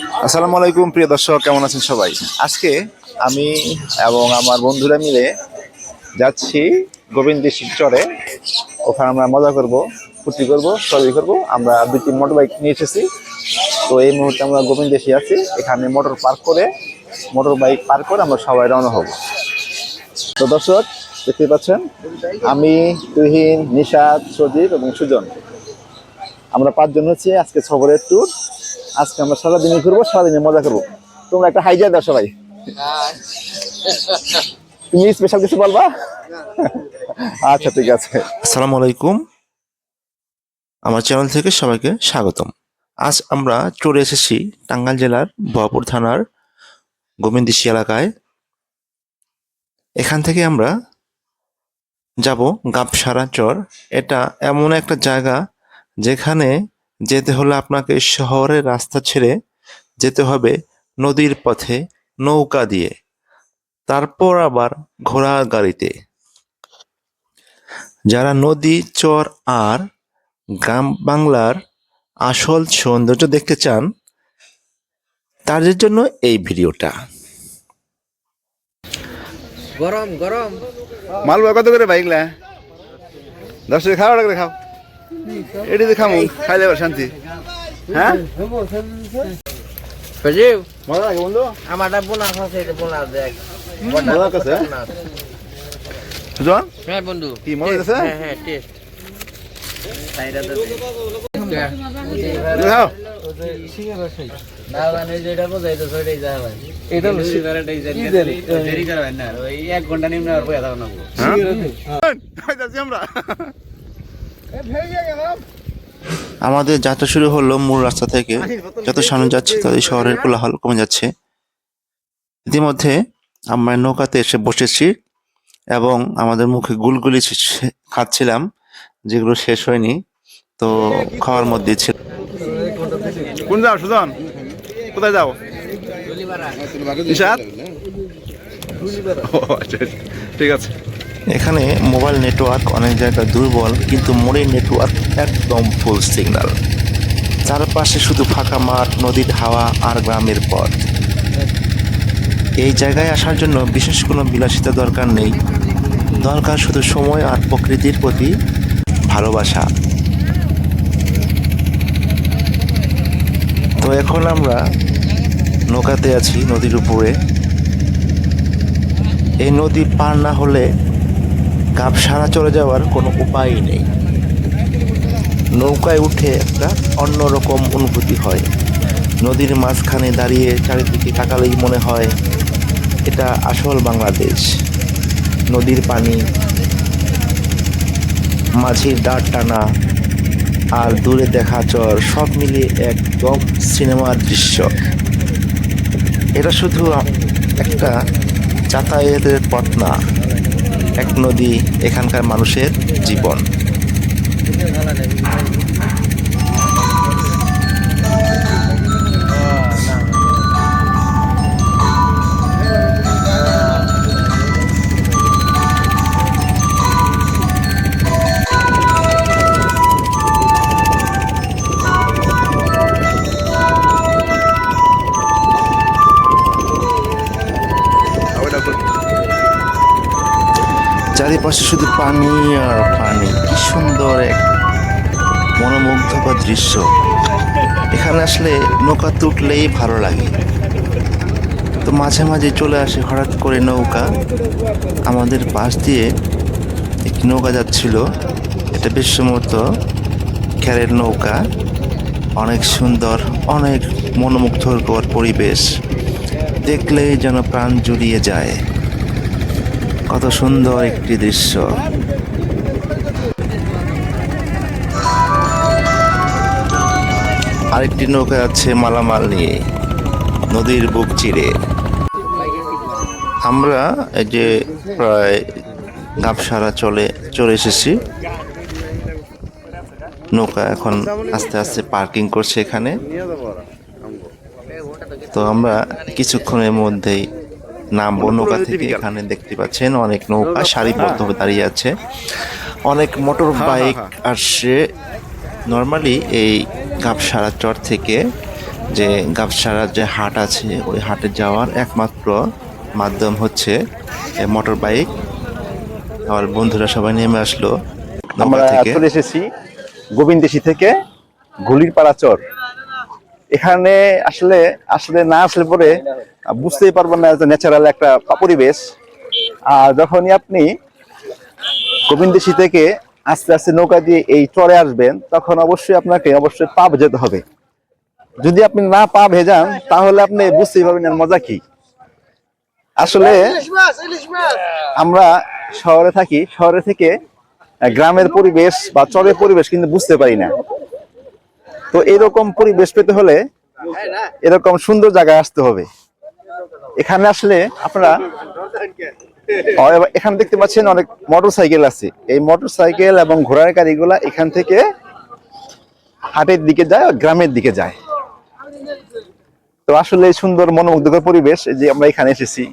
আসসালামু আলাইকুম প্রিয় দর্শক, কেমন আছেন সবাই? আজকে আমি এবং আমার বন্ধুরা মিলে যাচ্ছি গোবিন্দ চরে। ওখানে আমরা মজা করব, ফুর্তি করব, সবই করব। আমরা দুটি মোটর বাইক নিয়ে এসেছি। তো এই মুহূর্তে আমরা গোবিন্দেশি আছি। এখানে মোটর বাইক পার্ক করে আমরা সবাই রওনা হব। তো দর্শক দেখতে পাচ্ছেন, আমি, তুহিন, নিশাদ, সজীব এবং সুজন, আমরা পাঁচজন হচ্ছি আজকে সফরের ট্যুর। আজকে আমরা সারাদিনে ঘুরবো, সারাদিনে মজা করবো। তোমরা একটা হাই দাও সবাই। তুমি স্পেশাল কিছু বলবা? আচ্ছা, ঠিক আছে। আসসালামু আলাইকুম, আমার চ্যানেল থেকে সবাইকে স্বাগতম। আজ আমরা চলে এসেছি টাঙ্গাইল জেলার ভবাপুর থানার গোবিন্দিশি এলাকায়। এখান থেকে আমরা যাব গাবসারা চর। এটা এমন একটা জায়গা যেখানে যেতে হলে আপনাকে শহরের রাস্তা ছেড়ে যেতে হবে নদীর পথে, নৌকা দিয়ে, তারপর আবার ঘোড়ার গাড়িতে। যারা নদী, চর আর গ্রাম বাংলার আসল সৌন্দর্য দেখতে চান, তাদের জন্য এই ভিডিওটা। গরম গরম মালবা কত করে বাইকলা? 10 টাকা খাও, করে খাও। এটি দেখামু, খাইলে আবার শান্তি। হ্যাঁ, সজীব মজা লাগে বন্ধু। আমারটা বোনাস আছে, এটা বোনাস দেখ। মজা লাগতেছে? সুজন, হ্যাঁ বন্ধু, কি মজা লাগতেছে? হ্যাঁ হ্যাঁ টেস্ট সাইডা দে খাও। না মানে যেটা বোঝাইতো সেটাই যা ভাই। এটা হলো সিগারেটই জানি দেরি করবেন না, ওই 1 ঘন্টা নিম্নে আর বইয়া থাকো না। যাচ্ছি আমরা। আমাদের যাত্রা শুরু হলো মূল রাস্তা থেকে। যত সামনে যাচ্ছে ততই শহরের কোলাহল কমে যাচ্ছে। ইতিমধ্যে আমরা নৌকাতে এসে বসেছি এবং আমাদের মুখে গুলগুলি খাচ্ছিলাম, যেগুলো শেষ হয়নি, তো খাওয়ার মধ্যে ছিল। কোন যাও সুজন? কোথায় যাও? নিশাদ? ও আচ্ছা, ঠিক আছে। এখানে মোবাইল নেটওয়ার্ক অনেক জায়গায় দুর্বল, কিন্তু মোড়ের নেটওয়ার্ক একদম ফুল সিগন্যাল। চারপাশে শুধু ফাঁকা মাঠ, নদীর হাওয়া আর গ্রামের পথ। এই জায়গায় আসার জন্য বিশেষ কোনো বিলাসিতা দরকার নেই, দরকার শুধু সময় আর প্রকৃতির প্রতি ভালোবাসা। তো এখন আমরা নৌকাতে আছি নদীর উপরে। এই নদী পার না হলে গাবসারা চলে যাওয়ার কোনো উপায় নেই। নৌকায় উঠে একটা অন্যরকম অনুভূতি হয়। নদীর মাঝখানে দাঁড়িয়ে চারিদিকে তাকালেই মনে হয় এটা আসল বাংলাদেশ। নদীর পানি, মাঝির দাঁড় টানা আর দূরে দেখা চর, সব মিলিয়ে একদম সিনেমার দৃশ্য। এটা শুধু একটা যাতায়াতের পথ না, এক নদী এখানকার মানুষের জীবন। চারিপাশে শুধু পানি আর পানি। কি সুন্দর এক মনোমুগ্ধকর দৃশ্য। এখানে আসলে নৌকা তুটলেই ভালো লাগে। তো মাঝে মাঝে চলে আসে হঠাৎ করে নৌকা। আমাদের পাশ দিয়ে একটি নৌকা যাচ্ছিল, এটা বেশ সম্ভবত খেরের নৌকা। অনেক সুন্দর, অনেক মনোমুগ্ধকর পরিবেশ, দেখলেই যেন প্রাণ জুড়িয়ে যায়। কত সুন্দর একটি দৃশ্য। আরেকটি নৌকা আছে মালামাল নিয়ে নদীর বুক চিরে। আমরা এই যে প্রায় গাবসারা চলে এসেছি। নৌকা এখন আস্তে আস্তে পার্কিং করছে এখানে। তো আমরা কিছুক্ষণের মধ্যেই নামবো নৌকা থেকে। এখানে দেখতে পাচ্ছেন অনেক নৌকা সারিবদ্ধভাবে দাঁড়িয়ে আছে, অনেক মোটর বাইক আসছে। নর্মালি এই গাবসারা চর থেকে যে গাবসারার যে হাট আছে ওই হাটে যাওয়ার একমাত্র মাধ্যম হচ্ছে মোটর বাইক। আমার বন্ধুরা সবাই নেমে আসলো নৌকা আমরা থেকে। চলে এসেছি গোবিন্দেশি থেকে ঘুলিরপাড়া চর। এখানে আসলে আসলে না আসলে পরে বুঝতেই পারবেন না যে ন্যাচারাল একটা পরিবেশ। আর যখনই আপনি গোবিন্দেশি থেকে আস্তে আস্তে নৌকা দিয়ে এই চরে আসবেন, তখন অবশ্যই আপনাকে অবশ্যই পা ভেজাতে হবে। যদি আপনি না পা ভেজান তাহলে আপনি বুঝতেই পারবেন এর মজা কি। আসলে আমরা শহরে থাকি, শহরে থেকে গ্রামের পরিবেশ বা চরের পরিবেশ কিন্তু বুঝতে পারি না। তো এরকম পরিবেশ পেতে হলে এরকম সুন্দর জায়গায় আসতে হবে। এখানে আসলে আপনারা এখানে দেখতে পাচ্ছেন অনেক মোটর সাইকেল আছে। এই মোটর সাইকেল এবং ঘোড়ার গাড়িগুলা এখান থেকে হাটের দিকে যায়, গ্রামের দিকে যায়। তো আসলে সুন্দর মনোমুগ্ধকর পরিবেশ। এই যে আমরা এখানে এসেছি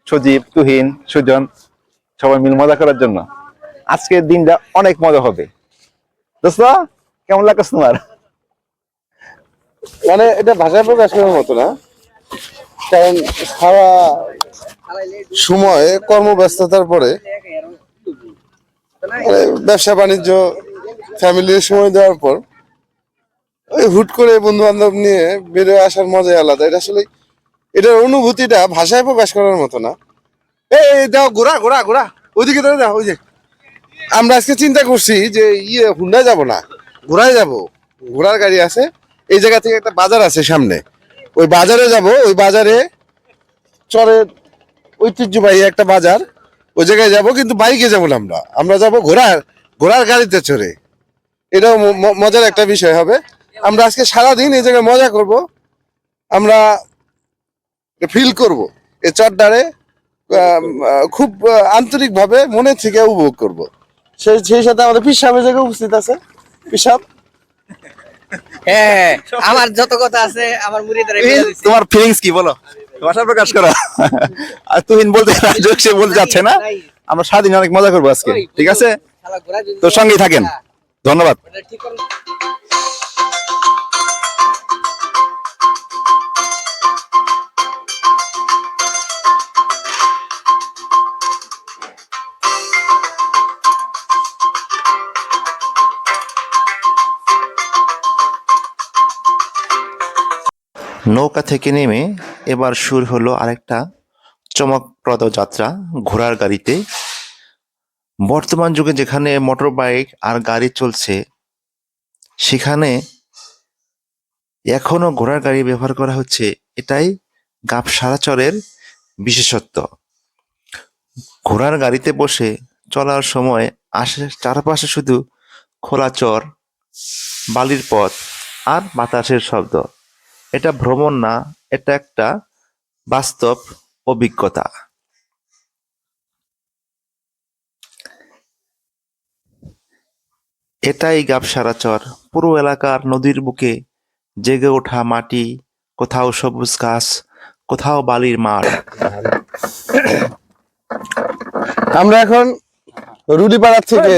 সজীব, তুহিন, সুজন সবাই মিলে মজা করার জন্য। আজকের দিনটা অনেক মজা হবে। দোস্ত কেমন লাগছে তোমার? মানে এটা ভাষায় প্রকাশ করার মতো না, কারণ সারা সময় কর্মব্যস্ততার পরে মানে ব্যবসা বাণিজ্য ফ্যামিলির সময় দেওয়ার পর ওই হুট করে বন্ধু বান্ধব নিয়ে বেরোয় আসার মজাই আলাদা। এটা আসলে এটার অনুভূতিটা ভাষায় প্রকাশ করার মতো না। এই দাও ঘোরা ঘোরা ঘোরা, ওইদিকে ধরে দাও। ওই যে আমরা আজকে চিন্তা করছি যে হুন্ডায় যাব না, ঘোড়ায় যাব। ঘোড়ার গাড়ি আছে, এই জায়গা থেকে একটা বাজার আছে সামনে, ওই বাজারে যাব। ওই বাজারে চরের ঐতিহ্যবাহী একটা বাজার, ওই জায়গায় যাব, কিন্তু বাইকে যাবো না। আমরা যাব ঘোড়ার ঘোড়ার গাড়িতে চড়ে। এটাও মজার একটা বিষয় হবে। আমরা আজকে সারাদিন এই জায়গায় মজা করব, আমরা ফিল করব এই চরটারে খুব আন্তরিক ভাবে মনে থেকে উপভোগ করব। সেই সাথে আমাদের পিসাব এই জায়গায় উপস্থিত আছে। পিসাব, হ্যাঁ, আমার যত কথা আছে আমার মুড়িদারে তোমার ফিলিংস কি বলো, ভাষা প্রকাশ করো। আর তুহিন বলতে সে বলতে যাচ্ছে না। আমরা সারাদিন অনেক মজা করবো আজকে, ঠিক আছে? তো সঙ্গেই থাকেন, ধন্যবাদ। নৌকা থেকে নেমে এবার শুরু হলো আরেকটা চমকপ্রদ যাত্রা ঘোড়ার গাড়িতে। বর্তমান যুগে যেখানে মোটর বাইক আর গাড়ি চলছে, সেখানে এখনো ঘোড়ার গাড়ি ব্যবহার করা হচ্ছে। এটাই গাবসারা চরের বিশেষত্ব। ঘোড়ার গাড়িতে বসে চলার সময় চারপাশে শুধু খোলা চর, বালির পথ আর বাতাসের শব্দ। এটা ভ্রমণ না, এটা একটা বাস্তব অভিজ্ঞতা। এটাই গাবসারা চর। পুরো এলাকার নদীর বুকে জেগে ওঠা মাটি, কোথাও সবুজ ঘাস, কোথাও বালির মাঠ। আমরা এখন রুলিপাড়া থেকে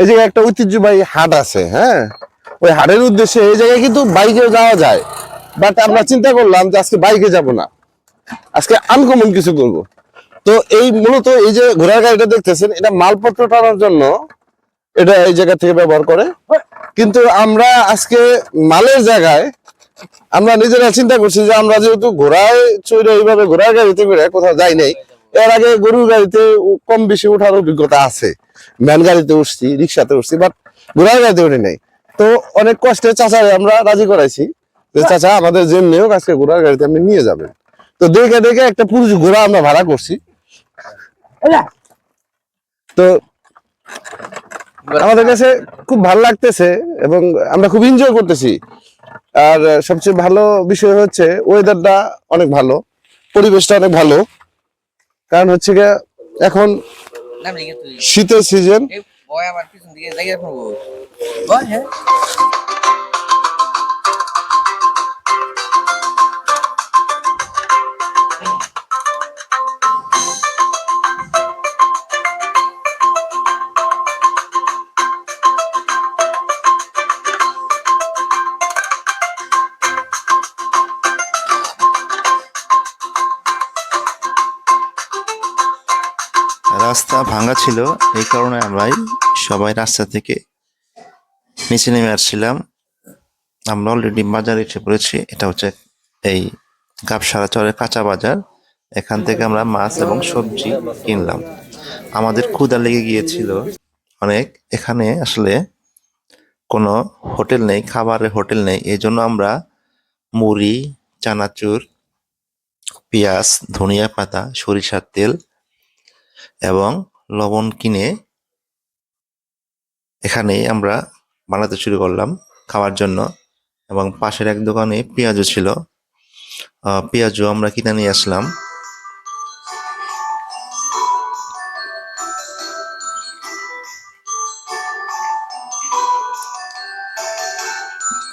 এই জায়গায় একটা ঐতিহ্যবাহী হাট আছে, হ্যাঁ, ওই হাটের উদ্দেশ্যে এই জায়গায় কিন্তু বাইকেও যাওয়া যায়। বাট আমরা চিন্তা করলাম যে আজকে বাইকে যাব না, আজকে আনকমন কিছু করব। তো এই মূলত এই যে ঘোড়ার গাড়িটা দেখতেছেন, এটা মালপত্র টানার জন্য এটা এই জায়গা থেকে ব্যবহার করে। কিন্তু আমরা আজকে মালের জায়গায় আমরা নিজেরা চিন্তা করছি যে আমরা যেহেতু ঘোড়ায় চড়ে এইভাবে ঘোড়ার গাড়িতে করে কোথাও যাই নাই, এর আগে গরুর গাড়িতে কম বেশি ওঠার অভিজ্ঞতা আছে, ভ্যান গাড়িতে উঠছি, রিক্সাতে উঠছি, বাট ঘোড়ার গাড়িতে উঠি নাই। তো অনেক কষ্টে চাচারে আমরা রাজি করাইছি যে চাচা আমাদের যেমনি হোক আজকে ঘোড়ার গাড়িতে আপনি নিয়ে যাবেন। তো দেখে দেখে একটা পুরুষ ঘোড়া আমরা ভাড়া করছি। তো আমাদের কাছে খুব ভালো লাগতেছে এবং আমরা খুব এনজয় করতেছি। আর সবচেয়ে ভালো বিষয় হচ্ছে ওয়েদারটা অনেক ভালো, পরিবেশটা অনেক ভালো। কারণ হচ্ছে গিয়ে এখন শীতের সিজন। রাস্তা ভাঙা ছিল, এই কারণে আমরা সবাই রাস্তা থেকে নিচে নেমে আসছিলাম। আমরা অলরেডি বাজারে এসে পড়েছি। এটা হচ্ছে এই গাবসারা চরের কাঁচা বাজার। এখান থেকে আমরা মাছ এবং সবজি কিনলাম। আমাদের ক্ষুধা লেগে গিয়েছিল অনেক। এখানে আসলে কোনো হোটেল নেই, খাবারের হোটেল নেই, এই জন্য আমরা মুড়ি, চানাচুর, পেঁয়াজ, ধনিয়া পাতা, সরিষার তেল এবং লবণ কিনে এখানেই আমরা বানাতে শুরু করলাম খাওয়ার জন্য। এবং পাশের এক দোকানে পেঁয়াজও ছিল, পেঁয়াজও আমরা কিনে নিয়ে আসলাম।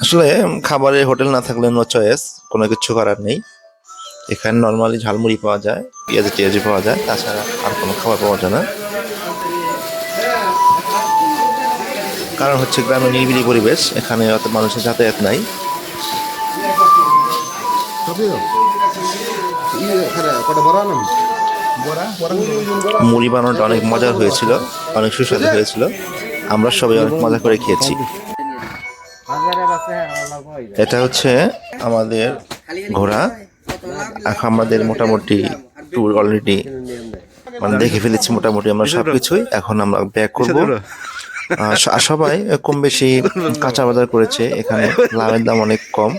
আসলে খাবারের হোটেল না থাকলে নো চয়েস, কোনো কিছু করার নেই। এখানে নর্মালি ঝালমুড়ি পাওয়া যায়, পেঁয়াজি টেয়াজি পাওয়া যায়, তাছাড়া আর কোনো খাবার পাওয়া যায় না। কারণ হচ্ছে গ্রামের নিরিবিলি পরিবেশ, এখানে অত মানুষের যাতায়াত নাই। মুড়ি বানানোটা অনেক মজার হয়েছিল, অনেক সুস্বাদু হয়েছিল। আমরা সবাই অনেক মজা করে খেয়েছি। এটা হচ্ছে আমাদের ঘোড়া। এখন আমাদের মোটামুটি ট্যুর অলরেডি মানে দেখে ফেলেছি মোটামুটি আমরা সবকিছুই। এখন আমরা ব্যাক করবো। সবাই কম বেশি কাঁচা বাজার করেছে। এখানে লাভের দাম অনেক কম,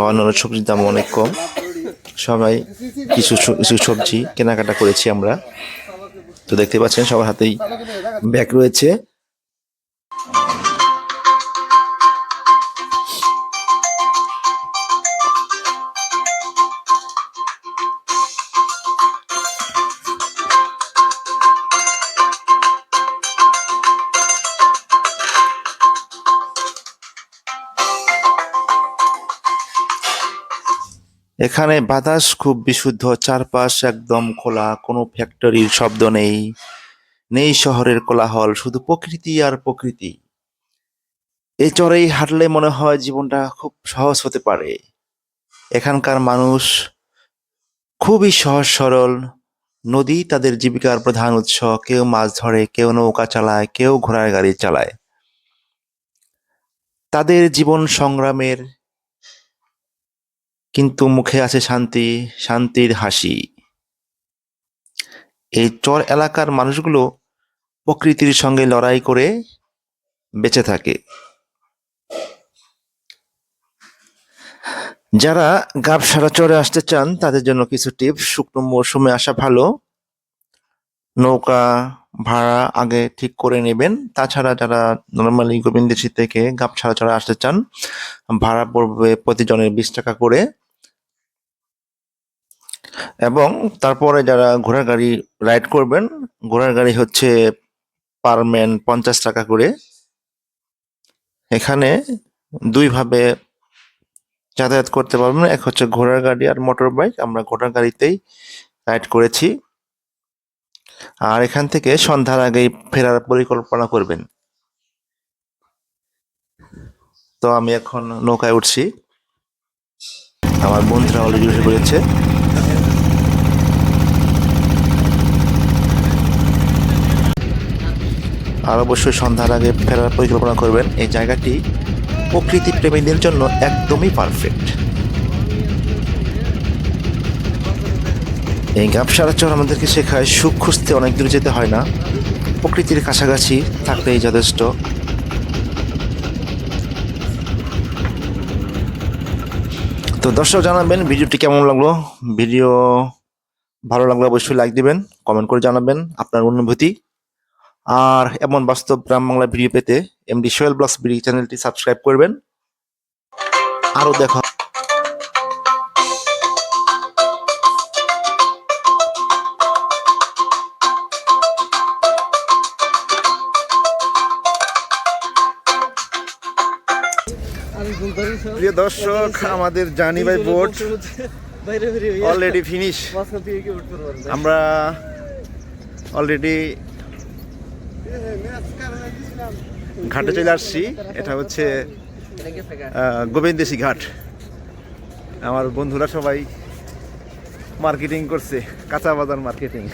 অন্যান্য সবজির দাম অনেক কম। সবাই কিছু কিছু সবজি কেনাকাটা করেছি আমরা। তো দেখতে পাচ্ছেন সবার হাতেই ব্যাগ রয়েছে। এখানে বাতাস খুব বিশুদ্ধ, চারপাশ একদম খোলা, কোনো ফ্যাক্টরির শব্দ নেই, নেই শহরের কোলাহল, শুধু প্রকৃতি আর প্রকৃতি। এই চরেই হাঁটলে মনে হয় জীবনটা খুব সহজ হতে পারে। এখানকার মানুষ খুবই সহজ সরল। নদী তাদের জীবিকার প্রধান উৎস। কেউ মাছ ধরে, কেউ নৌকা চালায়, কেউ ঘোড়ার গাড়ি চালায়। তাদের জীবন সংগ্রামের, কিন্তু মুখে আছে শান্তি, শান্তির হাসি। এই চর এলাকার মানুষগুলো প্রকৃতির সঙ্গে লড়াই করে বেঁচে থাকে। যারা গাবসারা চরে আসতে চান তাদের জন্য কিছু টিপস। শুকনো মৌসুমে আসা ভালো, নৌকা ভাড়া আগে ঠিক করে নেবেন। তাছাড়া যারা নর্মালি গোবিন্দেশী থেকে গাবসারা চরে আসতে চান, ভাড়া পড়বে প্রতিজনের 20 টাকা করে। এবং তারপরে যারা ঘোড়ার গাড়ি রাইড করবেন, ঘোড়ার গাড়ি হচ্ছে পার ম্যান 50 টাকা করে। এখানে দুইভাবে যাতায়াত করতে পারবেন, এক হচ্ছে ঘোড়ার গাড়ি আর মোটর বাইক। আমরা ঘোড়ার গাড়িতেই রাইড করেছি। আর এখান থেকে সন্ধ্যার আগেই ফেরার পরিকল্পনা করবেন। তো আমি এখন নৌকায় উঠছি, আমার বন্ধুরা অলরেডি উঠে পড়েছে। আর অবশ্যই সন্ধ্যার আগে ফেরার পরিকল্পনা করবেন। এই জায়গাটি প্রকৃতি প্রেমীদের জন্য একদমই পারফেক্ট। এই গাবসারা চর আমাদেরকে শেখায় সুখ খুঁজতে অনেক দূরে যেতে হয় না, প্রকৃতির কাছাকাছি থাকলেই যথেষ্ট। তো দর্শক জানাবেন ভিডিওটি কেমন লাগলো। ভিডিও ভালো লাগলে অবশ্যই লাইক দিবেন, কমেন্ট করে জানাবেন আপনার অনুভূতি। আর এমন বাস্তব গ্রাম বাংলা ভিডিও পেতে এমডি সোহেল ব্লগস বিডি চ্যানেলটি সাবস্ক্রাইব করবেন। আরো দেখা। প্রিয় দর্শক, আমাদের journey by boat already finish. আমরা অলরেডি ঘাটে চলে আসছি। এটা হচ্ছে গোবিন্দেশী ঘাট। আমার বন্ধুরা সবাই মার্কেটিং করছে, কাঁচা বাজার মার্কেটিং।